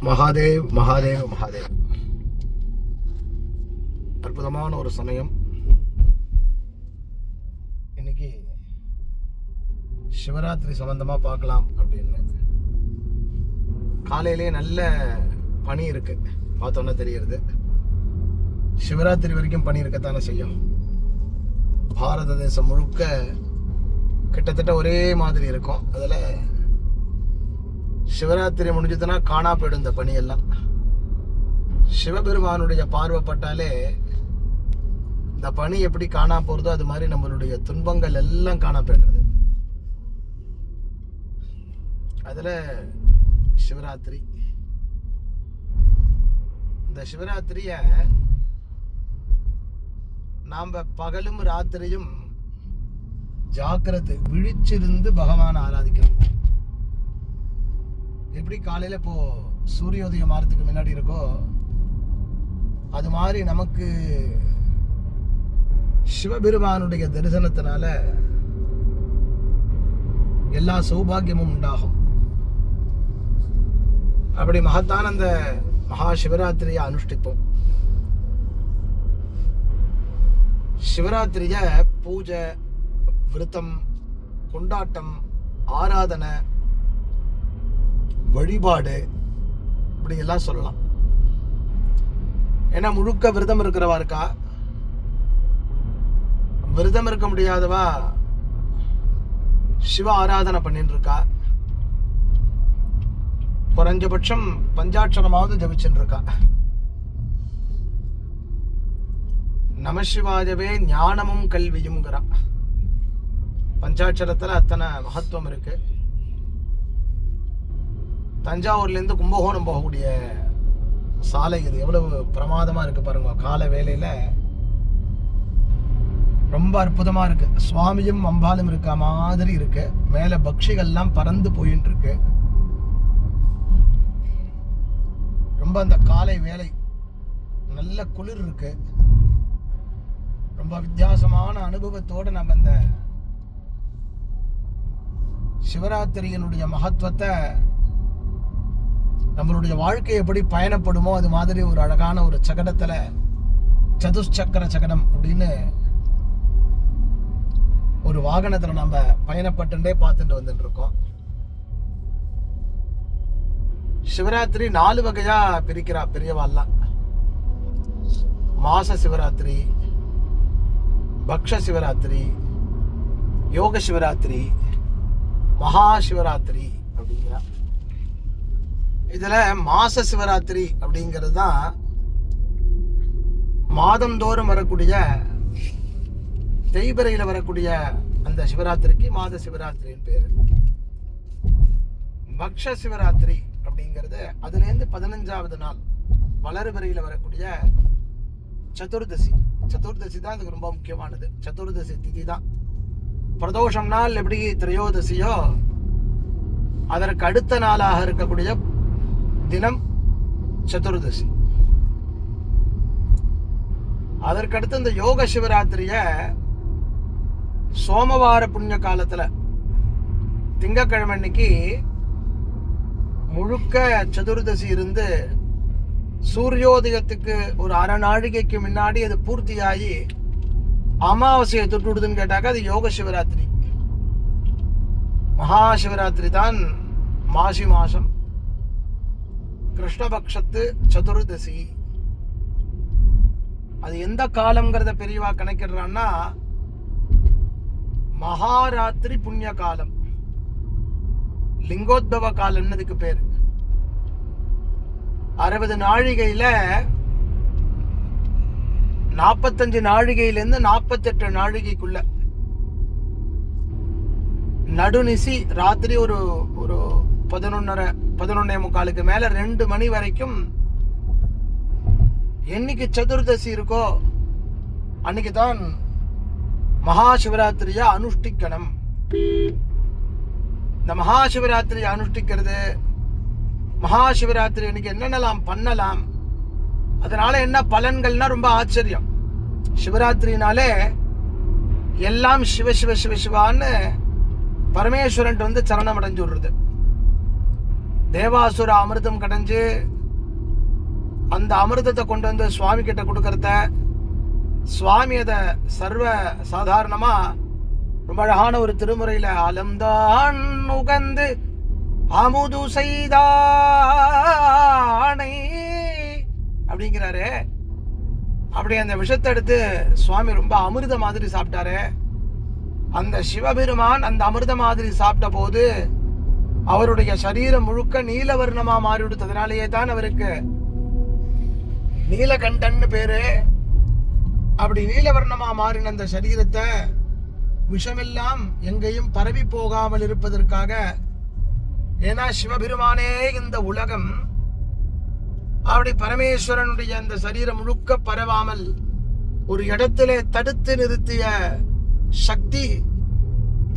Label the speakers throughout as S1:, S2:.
S1: மகாதேவ் மகாதேவ் மகாதேவ். அற்புதமான ஒரு சமயம். இன்னைக்கு சிவராத்திரி சம்பந்தமா பார்க்கலாம் அப்படின்னு. காலையிலே நல்ல பனி இருக்கு, பார்த்தோன்னா தெரியுது. சிவராத்திரி வரைக்கும் பனி இருக்கத்தானே செய்யும். பாரத தேசம் முழுக்க கிட்டத்தட்ட ஒரே மாதிரி இருக்கும். அதில் சிவராத்திரி முடிஞ்சதுன்னா காணா போயிடும் இந்த பனியெல்லாம். சிவபெருமானுடைய பார்வைப்பட்டாலே இந்த பனி எப்படி காணா போறதோ அது மாதிரி நம்மளுடைய துன்பங்கள் எல்லாம் காணா போயிடுறது. அதுல சிவராத்திரி, இந்த சிவராத்திரிய நாம பகலும் ராத்திரியும் ஜாக்கிரதை விழிச்சிருந்து பகவான் ஆராதிக்கணும். எப்படி காலையில இப்போ சூரியோதயம் ஆறதுக்கு முன்னாடி இருக்கோ அது மாதிரி நமக்கு சிவபெருமானுடைய தரிசனத்தினால எல்லா சௌபாகியமும் உண்டாகும். அப்படி மகத்தான அந்த மகா சிவராத்திரியை அனுஷ்டிப்போம். சிவராத்திரிய பூஜை, விரதம், கொண்டாட்டம், ஆராதனை, வழிபாடு இப்படி எல்லாம் சொல்லலாம். ஏன்னா முழுக்க விரதம் இருக்கிறவா இருக்கா, விரதம் இருக்க முடியாதவா சிவ ஆராதனை பண்ணிட்டு இருக்கா, குறைஞ்சபட்சம் பஞ்சாட்சரமாவது ஜபிச்சுட்டு இருக்கா. நமசிவாயவே ஞானமும் கல்வியும்ங்கிறா. பஞ்சாட்சரத்துல அத்தனை மகத்துவம் இருக்கு. தஞ்சாவூர்ல இருந்து கும்பகோணம் போகக்கூடிய சாலை இது எவ்வளவு பிரமாதமா இருக்கு பாருங்க. கால வேளையில ரொம்ப அற்புதமா இருக்கு. சுவாமியும் அம்பாலும் இருக்க மாதிரி இருக்கு. மேல பக்ஷிகள்லாம் பறந்து போயிட்டு இருக்கு. ரொம்ப அந்த காலை வேலை நல்ல குளிர் இருக்கு. ரொம்ப வித்தியாசமான அனுபவத்தோடு நம்ம இந்த சிவராத்திரியினுடைய மகத்துவத்தை, நம்மளுடைய வாழ்க்கை எப்படி பயணப்படுமோ அது மாதிரி ஒரு அழகான ஒரு சகடத்துல, சதுஷ்சக்கர சகடம் அப்படின்னு ஒரு வாகனத்துல நம்ம பயணப்பட்டுட்டே பார்த்துட்டு வந்துட்டு இருக்கோம். சிவராத்திரி 4 வகையா பிரிக்கிறா பெரியவாள்லாம். மாச சிவராத்திரி, பக்ஷ சிவராத்திரி, யோக சிவராத்திரி, மகா சிவராத்திரி அப்படிங்கிறா. இதுல மாச சிவராத்திரி அப்படிங்கிறது தான் மாதந்தோறும் வரக்கூடிய தேய்பிரையில வரக்கூடிய அந்த சிவராத்திரிக்கு மாத சிவராத்திரின்னு பேரு. பக்ஷ சிவராத்திரி அப்படிங்கிறது அதுல இருந்து 15வது நாள் வளர்பிறையில வரக்கூடிய சதுர்தசி. சதுர்தசி தான் அதுக்கு ரொம்ப முக்கியமானது. சதுர்தசி திதி தான். பிரதோஷம் நாள் எப்படி திரையோதசியோ அதற்கு அடுத்த நாளாக இருக்கக்கூடிய தினம் சதுர்தசி. அதற்கடுத்து இந்த யோக சிவராத்திரிய சோமவார புண்ணிய காலத்துல திங்கக்கிழமை அன்னைக்கு முழுக்க சதுர்தசி இருந்து சூரியோதயத்துக்கு ஒரு அரை நாழிகைக்கு முன்னாடி அது பூர்த்தியாகி அமாவாசையை தொட்டுடுதுன்னு கேட்டாக்க அது யோக சிவராத்திரி. மகா சிவராத்திரி தான் மாசி மாசம் கிருஷ்ணபக்ஷத்து சதுர்தசி. அது எந்த காலம்ங்கிறத பெரியவா கணக்கிடுறான்னா மகாராத்திரி புண்ணிய காலம், லிங்கோத்பவ காலம் அதுக்கு பேரு. 60 நாழிகையில 45 நாழிகையிலிருந்து 48 நாழிகைக்குள்ள நடுநிசி ராத்திரி ஒரு 11:30 மேல 2 மணி வரைக்கும் என்னைக்கு சதுர்தசி இருக்கோ அன்னைக்கு தான் மகா சிவராத்திரியா அனுஷ்டிக்கணும். இந்த மகா சிவராத்திரியை அனுஷ்டிக்கிறது, மகா சிவராத்திரி அன்னைக்கு என்னென்னலாம் பண்ணலாம், அதனால என்ன பலன்கள்னா ரொம்ப ஆச்சரியம். சிவராத்திரினாலே எல்லாம் சிவ சிவ சிவ சிவான்னு பரமேஸ்வரன் சரணம் அடைஞ்சு விடுறது. தேவாசுர அமிர்தம் கடைஞ்சு அந்த அமிர்தத்தை கொண்டு வந்து சுவாமி கிட்ட கொடுக்கறத சுவாமி அதை சர்வ சாதாரணமா ரொம்ப அழகான ஒரு திருமுறையில அலம்தான் உகந்து அமுது செய்தானை அப்படிங்கிறாரு. அப்படி அந்த விஷத்தை எடுத்து சுவாமி ரொம்ப அமிர்த மாதிரி சாப்பிட்டாரு. அந்த சிவபெருமான் அந்த அமிர்த மாதிரி சாப்பிட்ட போது அவருடைய சரீரம் முழுக்க நீலவர்ணமா மாறிவிடுத்ததுனாலேயே தான் அவருக்கு நீலகண்டன் பேரு. அப்படி நீலவர்ணமா மாறின அந்த சரீரத்தை விஷமெல்லாம் எங்கேயும் பரவி போகாமல் இருப்பதற்காக, ஏன்னா சிவபெருமானே இந்த உலகம், அப்படி பரமேஸ்வரனுடைய அந்த சரீரம் முழுக்க பரவாமல் ஒரு இடத்திலே தடுத்து நிறுத்திய சக்தி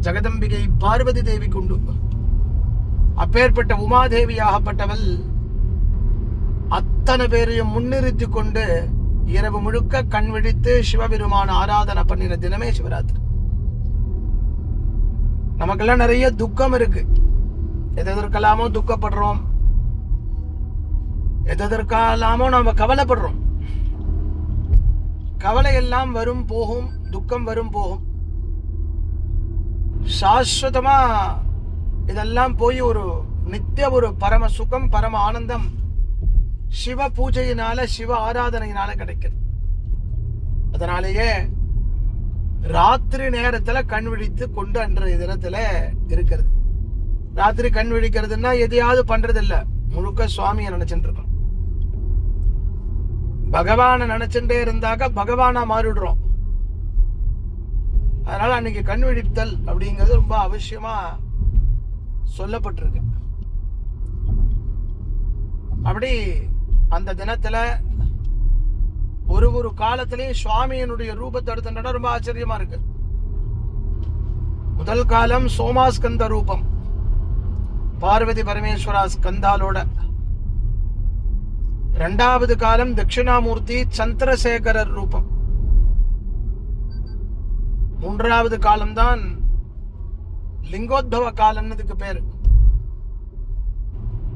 S1: ஜெகதம்பிகை பார்வதி தேவி கொண்டு. அப்பேற்பட்ட உமாதேவியாகப்பட்டவள் அத்தனை பேரையும் முன்னிறுத்தி கொண்டு இரவு முழுக்க கண் விழித்து சிவபெருமான ஆராதனை பண்ணின தினமே சிவராத்திரி. நமக்கெல்லாம் நிறைய துக்கம் இருக்கு, எதற்கெல்லாமோ துக்கப்படுறோம், எதற்கெல்லாமோ நாம கவலைப்படுறோம். கவலை எல்லாம் வரும் போகும், துக்கம் வரும் போகும். சாஸ்வதமா இதெல்லாம் போய் ஒரு நித்திய ஒரு பரம சுகம் பரம ஆனந்தம் சிவ பூஜையினால சிவ ஆராதனையினால கிடைக்கிறது. அதனாலேயே ராத்திரி நேரத்துல கண் விழித்து கொண்டு அன்றைய தினத்துல இருக்கிறது. ராத்திரி கண் விழிக்கிறதுன்னா எதையாவது பண்றது இல்ல, முழுக்க சுவாமியை நினைச்சுட்டு இருக்கோம். பகவானை நினைச்சுட்டே இருந்தாக்க பகவானா மாறிடுறோம். அதனால அன்னைக்கு கண் விழித்தல் அப்படிங்கிறது ரொம்ப அவசியமா சொல்லப்பட்டிருக்கு. அப்படி அந்த தினத்துல ஒரு ஒரு காலத்திலேயும் சுவாமியினுடைய ரூபத்தை எடுத்துட்டா ரொம்ப ஆச்சரியமா இருக்கு. முதல் காலம் சோமாஸ்கந்த ரூபம், பார்வதி பரமேஸ்வரா ஸ்கந்தாலோட. இரண்டாவது காலம் தட்சிணாமூர்த்தி சந்திரசேகரர் ரூபம். மூன்றாவது காலம்தான் லிங்கோத்பவ காலம்னதுக்கு பேரு.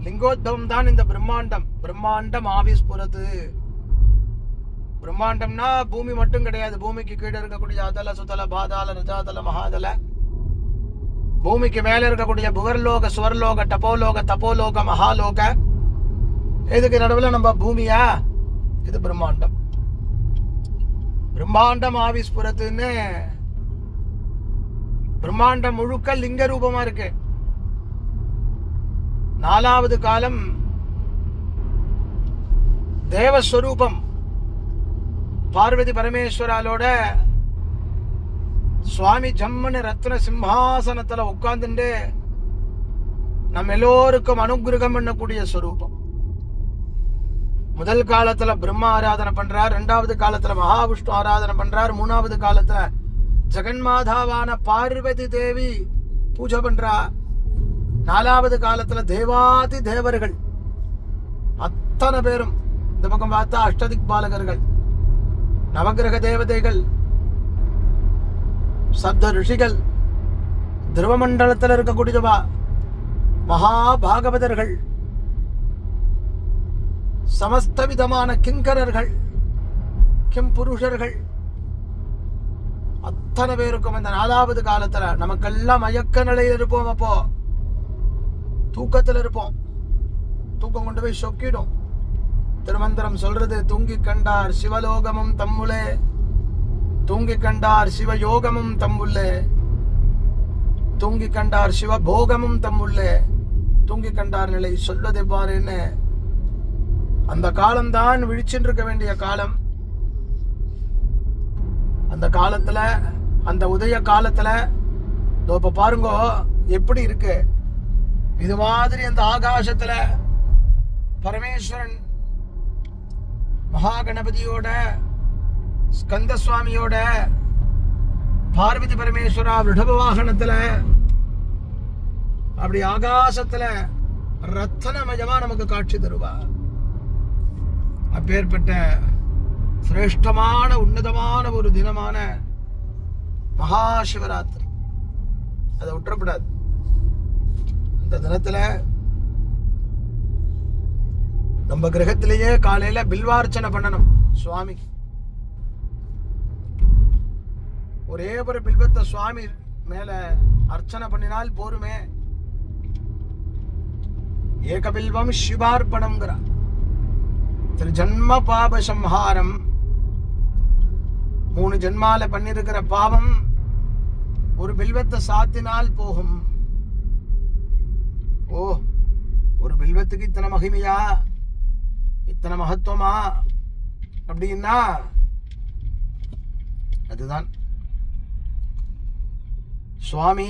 S1: லிங்கோத்பவம் தான் இந்த பிரம்மாண்டம். பிரம்மாண்டம் ஆவிஸ்புரத்து. பிரம்மாண்டம்னா பூமி மட்டும் கிடையாது, பூமிக்கு கீழே இருக்கக்கூடிய அதல சுதல பாதாள ரஜாதல மகாதல, பூமிக்கு மேல இருக்கக்கூடிய புவர்லோக சுவர்லோக டபோலோக தபோலோக மகாலோக, இதுக்கு நடுவில் நம்ம பூமியா, இது பிரம்மாண்டம். பிரம்மாண்டம் ஆவிஸ்புரத்துன்னு பிரம்மாண்டம் முழுக்க லிங்க ரூபமா இருக்கு. நாலாவது காலம் தேவஸ்வரூபம், பார்வதி பரமேஸ்வராலோட சுவாமி ஜம்மனு ரத்ன சிம்ஹாசனத்துல உட்கார்ந்துட்டு நம்ம எல்லோருக்கும் அனுகிரகம் பண்ணக்கூடிய ஸ்வரூபம். முதல் காலத்துல பிரம்மா ஆராதனை பண்றார், இரண்டாவது காலத்துல மகாவிஷ்ணு ஆராதனை பண்றார், மூணாவது காலத்துல ஜெகன்மாதாவான பார்வதி தேவி பூஜை பண்றா, நாலாவது காலத்துல தேவாதி தேவர்கள் அத்தனை பேரும், இந்த பக்கம் பார்த்தா அஷ்டதிக் பாலகர்கள், நவகிரக தேவதைகள், சப்த ரிஷிகள், திருவமண்டலத்தில் இருக்கக்கூடியவா மகாபாகவதர்கள், சமஸ்த விதமான கிங்கரர்கள், கிம் புருஷர்கள், அத்தனை பேருக்கும் இந்த நாலாவது காலத்துல நமக்கெல்லாம் மயக்க நிலையில் இருப்போம். அப்போ தூக்கத்தில் இருப்போம், தூக்கம் கொண்டு போய் சொக்கிடும். திருமந்திரம் சொல்றது, தூங்கி கண்டார் சிவலோகமும் தம்முலே, தூங்கி கண்டார் சிவயோகமும் தம்முள்ளே, தூங்கி கண்டார் சிவபோகமும் தம்முள்ளே, தூங்கி கண்டார் நிலை சொல்வது எவ்வாறுன்னு அந்த காலம்தான் விழிச்சுட்டு இருக்க வேண்டிய காலம். அந்த காலத்துல, அந்த உதய காலத்துல இப்ப பாருங்க எப்படி இருக்கு. இது மாதிரி அந்த ஆகாசத்துல பரமேஸ்வரன் மகா கணபதியோட, ஸ்கந்த சுவாமியோட, பார்வதி பரமேஸ்வரா ரிஷப வாகனத்துல, அப்படி ஆகாசத்துல ரத்தனமயமா நமக்கு காட்சி தருவா. அப்பேற்பட்ட சிரேஷ்டமான உன்னதமான ஒரு தினமான மகா சிவராத்திரி, அதை விட்டுறப்படாது. இந்த தினத்துல நம்ம கிரகத்திலேயே காலையில பில்வார்ச்சனை பண்ணணும் சுவாமிக்கு. ஒரே ஒரு பில்வத்தை சுவாமி மேல அர்ச்சனை பண்ணினால் போருமே. ஏக பில்வம் சிவார்ப்பணம்ங்கிறார். திரு ஜன்ம பாப சம்ஹாரம். 3 ஜென்மால பண்ணிருக்கிற பாவம் ஒரு பில்வத்தை சாத்தினால் போகும். ஓ, ஒரு பில்வத்துக்கு இத்தனை மகிமையா, இத்தனை மகத்துவமா அப்படின்னா அதுதான். சுவாமி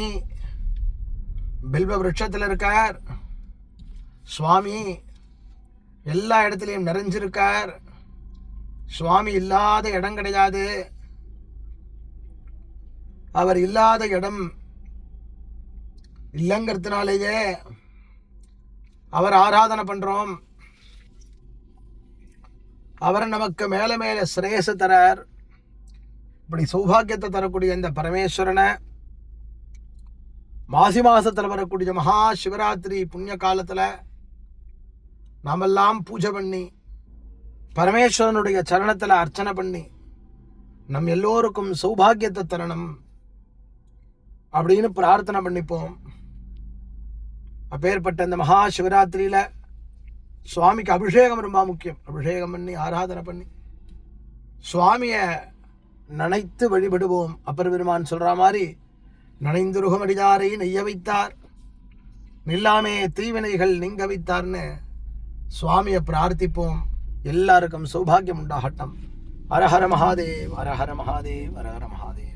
S1: பில்வ விருட்சத்தில் இருக்கார். சுவாமி எல்லா இடத்துலையும் நிறைஞ்சிருக்கார். சுவாமி இல்லாத இடம் கிடையாது. அவர் இல்லாத இடம் இல்லைங்கிறதுனாலேயே அவர் ஆராதனை பண்றோம். அவர் நமக்கு மேல மேல சிரேயச தரார். இப்படி சௌபாகியத்தை தரக்கூடிய இந்த பரமேஸ்வரனை மாசி மாசத்துல வரக்கூடிய மகா சிவராத்திரி புண்ணிய காலத்துல நாமெல்லாம் பூஜை பண்ணி பரமேஸ்வரனுடைய சரணத்துல அர்ச்சனை பண்ணி நம் எல்லோருக்கும் சௌபாகியத்தை தரணும் அப்படின்னு பிரார்த்தனை பண்ணிப்போம். அப்பேற்பட்ட இந்த மகா சிவராத்திரியில சுவாமிக்கு அபிஷேகம் ரொம்ப முக்கியம். அபிஷேகம் பண்ணி ஆராதனை பண்ணி சுவாமிய நினைத்து வழிபடுவோம். அப்பர் பெருமான் சொல்ற மாதிரி நனைந்துருகமடிதாரை நெய்ய வைத்தார், நில்லாமே தீவினைகள் நீங்க வைத்தார்னு சுவாமியை பிரார்த்திப்போம். எல்லாருக்கும் சௌபாகியம் உண்டாகட்டும். ஹரஹர மகாதேவ், ஹரஹர மகாதேவ், ஹரஹர மகாதேவ்.